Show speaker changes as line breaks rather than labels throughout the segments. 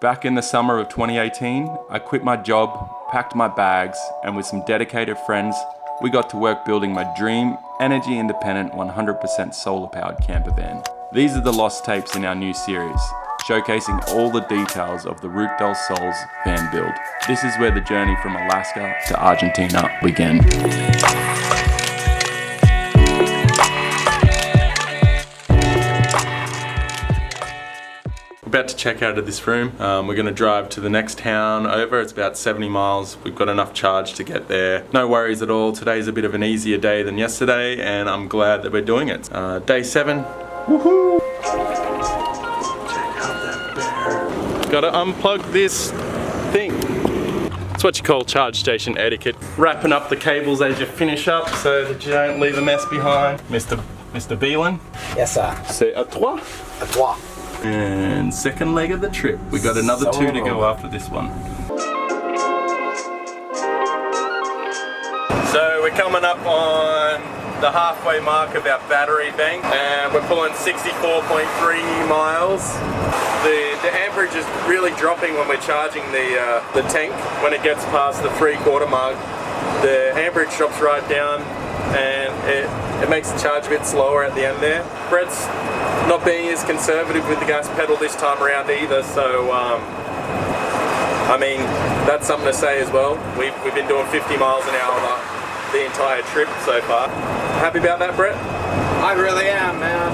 Back in the summer of 2018, I quit my job, packed my bags, and with some dedicated friends, we got to work building my dream, energy-independent, 100% solar-powered camper van. These are the lost tapes in our new series, showcasing all the details of the Root del Sol's van build. This is where the journey from Alaska to Argentina began. About to check out of this room. We're going to drive to the next town over. It's about 70 miles. We've got enough charge to get there. No worries at all. Today's a bit of an easier day than yesterday, and I'm glad that we're doing it. Day 7. Woohoo! Check out that bear. Gotta unplug this thing. It's what you call charge station etiquette. Wrapping up the cables as you finish up so that you don't leave a mess behind. Mr. Beelan.
Yes, sir.
C'est à toi.
À toi.
And second leg of the trip. We got another 2 to go after this one. So we're coming up on the halfway mark of our battery bank, and we're pulling 64.3 miles. The amperage is really dropping when we're charging the tank. When it gets past the 3/4 mark, the amperage drops right down, and it makes the charge a bit slower at the end there. Brett's not being as conservative with the gas pedal this time around either, so I mean, that's something to say as well. We've been doing 50 miles an hour the entire trip so far. Happy about that, Brett?
I really am, man.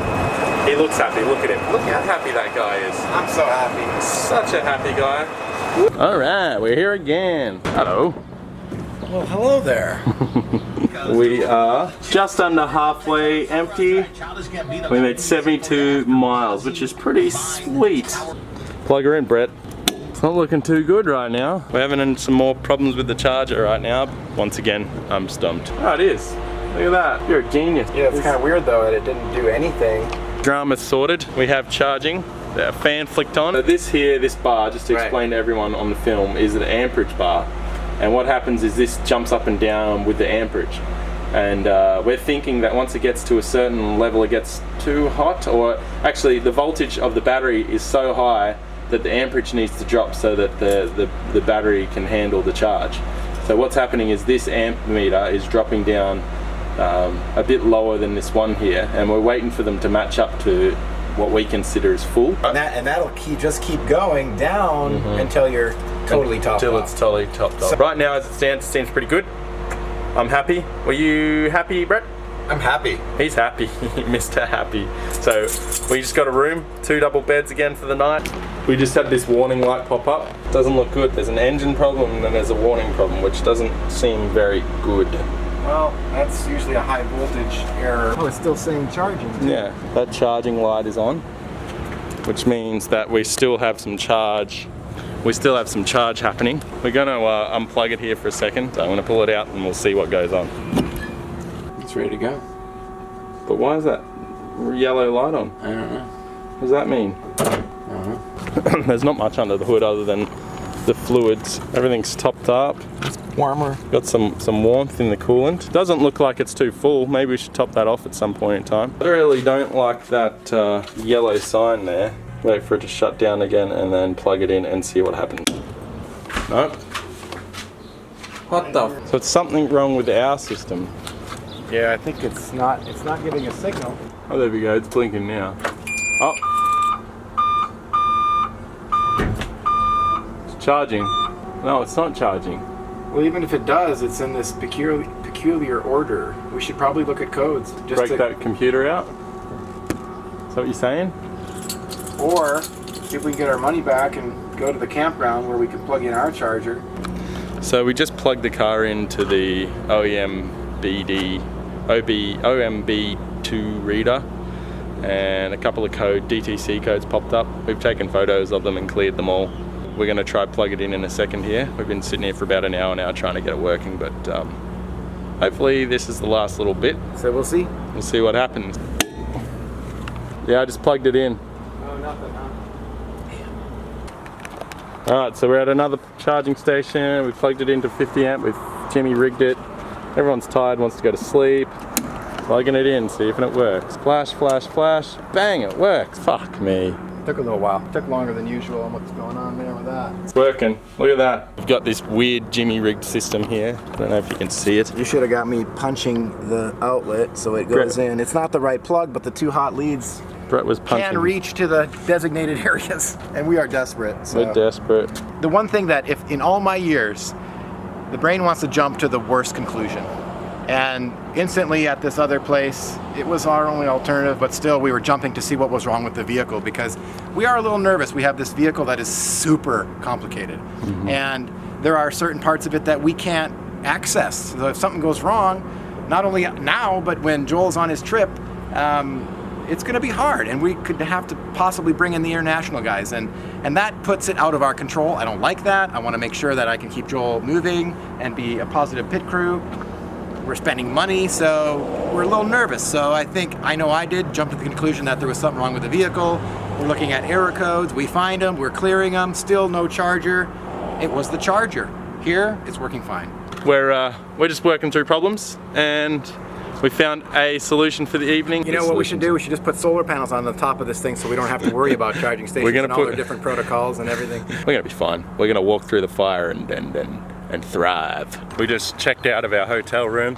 He looks happy. Look at him. Look how happy that guy is.
I'm so happy.
Such a happy guy. Alright, we're here again. Hello.
Well, hello there.
We are just under halfway empty. We made 72 miles, which is pretty sweet. Plug her in, Brett. It's not looking too good right now. We're having some more problems with the charger right now. Once again, I'm stumped. Oh, it is. Look at that. You're a genius.
Yeah, it's kind of weird though that it didn't do anything.
Drama's sorted. We have charging. The fan flicked on. So this bar, just to explain to everyone on the film, is an amperage bar. And what happens is this jumps up and down with the amperage. And we're thinking that once it gets to a certain level, it gets too hot, or actually the voltage of the battery is so high that the amperage needs to drop so that the battery can handle the charge. So what's happening is this amp meter is dropping down a bit lower than this one here, and we're waiting for them to match up to what we consider is full.
And that'll just keep going down until you're totally topped
Until
off.
it's totally topped off. Right now as it stands, it seems pretty good. I'm happy. Were you happy, Brett?
I'm happy.
He's happy. Mr. Happy. So we just got a room, 2 double beds again for the night. We just had this warning light pop up. Doesn't look good. There's an engine problem and then there's a warning problem, which doesn't seem very good.
Well, that's usually a high voltage error. Oh, it's still saying charging too.
Yeah, that charging light is on, which means that we still have some charge. We still have some charge happening. We're gonna unplug it here for a second. So I'm gonna pull it out and we'll see what goes on.
It's ready to go.
But why is that yellow light on?
I don't know.
What does that mean?
I don't know.
There's not much under the hood other than the fluids. Everything's topped up.
It's warmer.
Got some warmth in the coolant. Doesn't look like it's too full. Maybe we should top that off at some point in time. I really don't like that yellow sign there. Wait for it to shut down again and then plug it in and see what happens. Nope. What the? So it's something wrong with our system.
Yeah, I think it's not giving a signal.
Oh, there we go. It's blinking now. Oh. It's charging. No, it's not charging.
Well, even if it does, it's in this peculiar order. We should probably look at codes. Just
Break that computer out? Is that what you're saying?
Or if we can get our money back and go to the campground where we can plug in our charger.
So we just plugged the car into the OMB2 reader, and a couple of DTC codes popped up. We've taken photos of them and cleared them all. We're going to try plug it in a second here. We've been sitting here for about an hour now trying to get it working, but hopefully this is the last little bit.
So we'll see.
We'll see what happens. Yeah, I just plugged it in.
Oh, nothing, huh?
Alright, so we're at another charging station. We plugged it into 50 amp. Jimmy rigged it. Everyone's tired, wants to go to sleep. Plugging it in, see if it works. Flash, flash, flash. Bang, it works. Fuck me.
Took a little while. Took longer than usual on what's going on there with that.
It's working. Look at that. We've got this weird Jimmy rigged system here. I don't know if you can see it.
You should have got me punching the outlet so it goes in. It's not the right plug, but the two hot leads
Brett was punching.
can reach to the designated areas, and we are desperate. So.
We're desperate.
The one thing that, if in all my years, the brain wants to jump to the worst conclusion. And instantly at this other place, it was our only alternative, but still we were jumping to see what was wrong with the vehicle because we are a little nervous. We have this vehicle that is super complicated. And there are certain parts of it that we can't access. So if something goes wrong, not only now, but when Joel's on his trip, it's gonna be hard, and we could have to possibly bring in the international guys, and that puts it out of our control. I don't like that. I wanna make sure that I can keep Joel moving and be a positive pit crew. We're spending money, so we're a little nervous. So I did jump to the conclusion that there was something wrong with the vehicle. We're looking at error codes, we find them, we're clearing them, still no charger. It was the charger. Here, it's working fine.
We're just working through problems, and we found a solution for the evening.
You know what we should do? We should just put solar panels on the top of this thing so we don't have to worry about charging stations and all their different protocols and everything.
We're gonna be fine. We're gonna walk through the fire and thrive. We just checked out of our hotel room.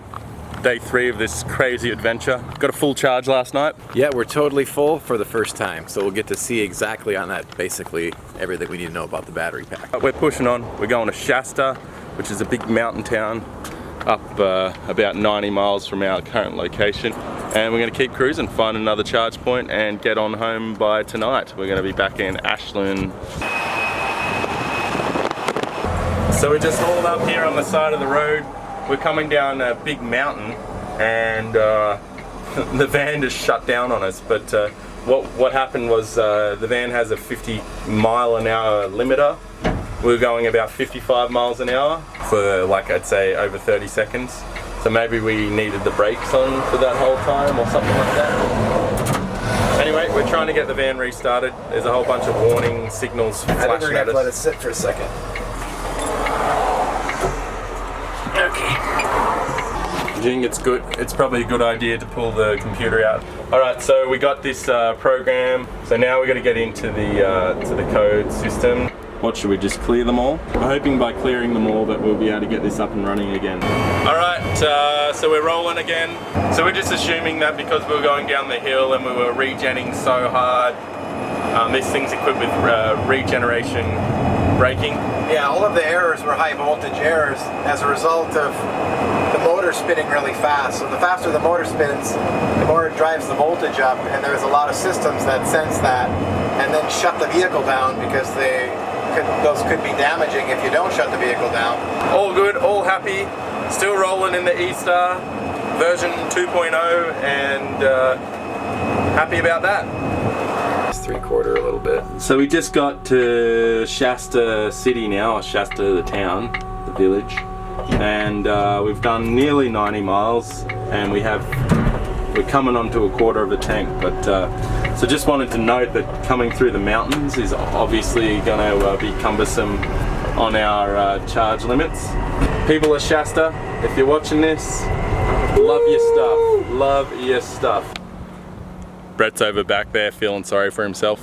Day 3 of this crazy adventure. Got a full charge last night.
Yeah, we're totally full for the first time, so we'll get to see exactly on that, basically everything we need to know about the battery pack.
We're pushing on. We're going to Shasta, which is a big mountain town up about 90 miles from our current location. And we're gonna keep cruising, find another charge point and get on home by tonight. We're gonna be back in Ashland. So we just hauled up here on the side of the road. We're coming down a big mountain, and the van just shut down on us. But what happened was the van has a 50-mile-an-hour limiter. We were going about 55 miles an hour for, like, I'd say over 30 seconds. So maybe we needed the brakes on for that whole time or something like that. Anyway, we're trying to get the van restarted. There's a whole bunch of warning signals flashing at us.
I think we're gonna have to let it sit for a second.
Do you think it's good? It's probably a good idea to pull the computer out. All right, so we got this program. So now we're gonna get into the code system. What, should we just clear them all? We're hoping by clearing them all that we'll be able to get this up and running again. All right, so we're rolling again. So we're just assuming that because we were going down the hill and we were regenning so hard, this thing's equipped with regeneration braking.
Yeah, all of the errors were high voltage errors as a result of the motor spinning really fast. So the faster the motor spins, the more it drives the voltage up, and there's a lot of systems that sense that and then shut the vehicle down because those could be damaging if you don't shut the vehicle down.
All good, all happy, still rolling in the E-Star version 2.0, and happy about that.
It's 3/4 a little bit.
So we just got to Shasta City now, or Shasta the town, the village, and we've done nearly 90 miles, and we're coming onto a quarter of a tank. But so just wanted to note that coming through the mountains is obviously going to be cumbersome on our charge limits. People of Shasta, if you're watching this, love your stuff, love your stuff. Brett's over back there feeling sorry for himself.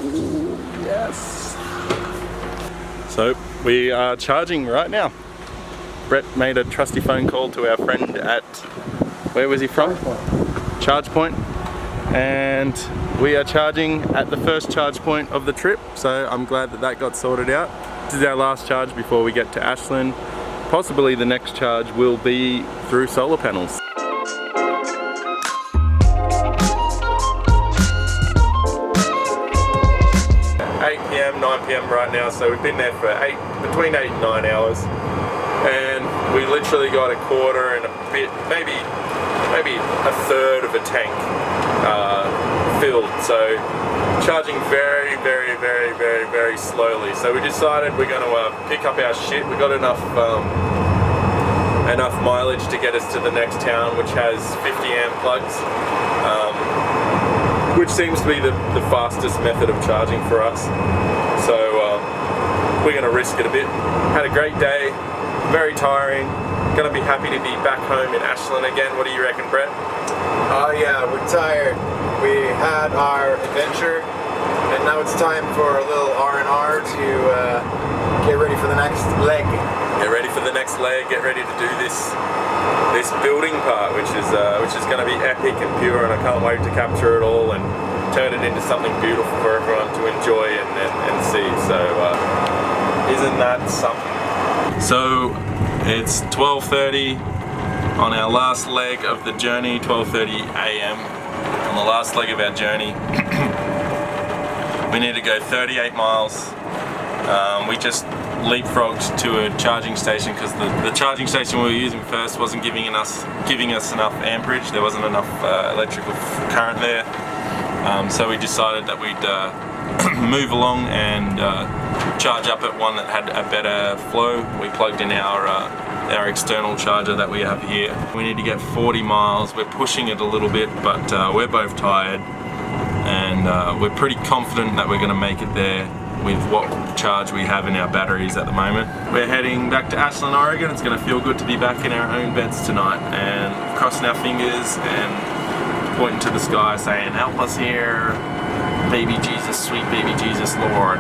Ooh, yes. So we are charging right now. Brett made a trusty phone call to our friend at, where was he from? Charge Point. And we are charging at the first charge point of the trip. So I'm glad that that got sorted out. This is our last charge before we get to Ashland. Possibly the next charge will be through solar panels. 8 p.m, 9 p.m. right now, so we've been there for between 8 and 9 hours. And we literally got a quarter and a bit, maybe a third of a tank filled. So charging very, very, very, very, very slowly. So we decided we're going to pick up our shit. We got enough mileage to get us to the next town, which has 50 amp plugs, which seems to be the fastest method of charging for us. So we're going to risk it a bit. Had a great day, very tiring. Gonna be happy to be back home in Ashland again. What do you reckon, Brett?
Oh yeah, tired. We had our adventure, and now it's time for a little R&R to get ready for the next leg.
Get ready for the next leg. Get ready to do this building part, which is going to be epic and pure, and I can't wait to capture it all and turn it into something beautiful for everyone to enjoy and see. So isn't that something? So it's 12:30 on our last leg of the journey, 12:30 a.m. on the last leg of our journey. We need to go 38 miles. We just leapfrogged to a charging station because the charging station we were using first wasn't giving us enough amperage. There wasn't enough electrical current there. So we decided that we'd move along and charge up at one that had a better flow. We plugged in our external charger that we have here. We need to get 40 miles. We're pushing it a little bit, but we're both tired, and we're pretty confident that we're going to make it there with what charge we have in our batteries at the moment. We're heading back to Ashland, Oregon. It's going to feel good to be back in our own beds tonight, and crossing our fingers and pointing to the sky saying, "Help us here, baby Jesus, sweet baby Jesus, Lord."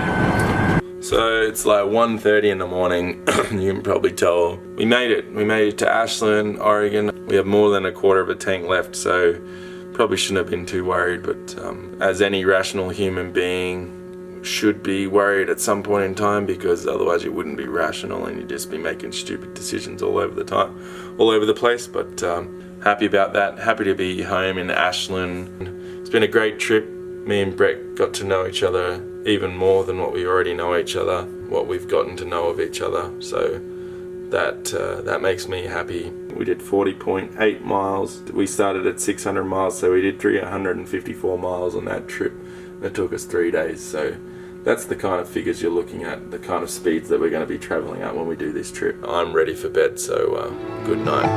So it's like 1:30 in the morning. You can probably tell we made it. We made it to Ashland, Oregon. We have more than a quarter of a tank left, so probably shouldn't have been too worried, but as any rational human being should be worried at some point in time, because otherwise you wouldn't be rational and you'd just be making stupid decisions all over the place. But happy about that. Happy to be home in Ashland. It's been a great trip. Me and Brett got to know each other even more than what we already know each other, what we've gotten to know of each other. So that makes me happy. We did 40.8 miles. We started at 600 miles, so we did 354 miles on that trip. It took us 3 days. So that's the kind of figures you're looking at, the kind of speeds that we're going to be traveling at when we do this trip. I'm ready for bed, so good night.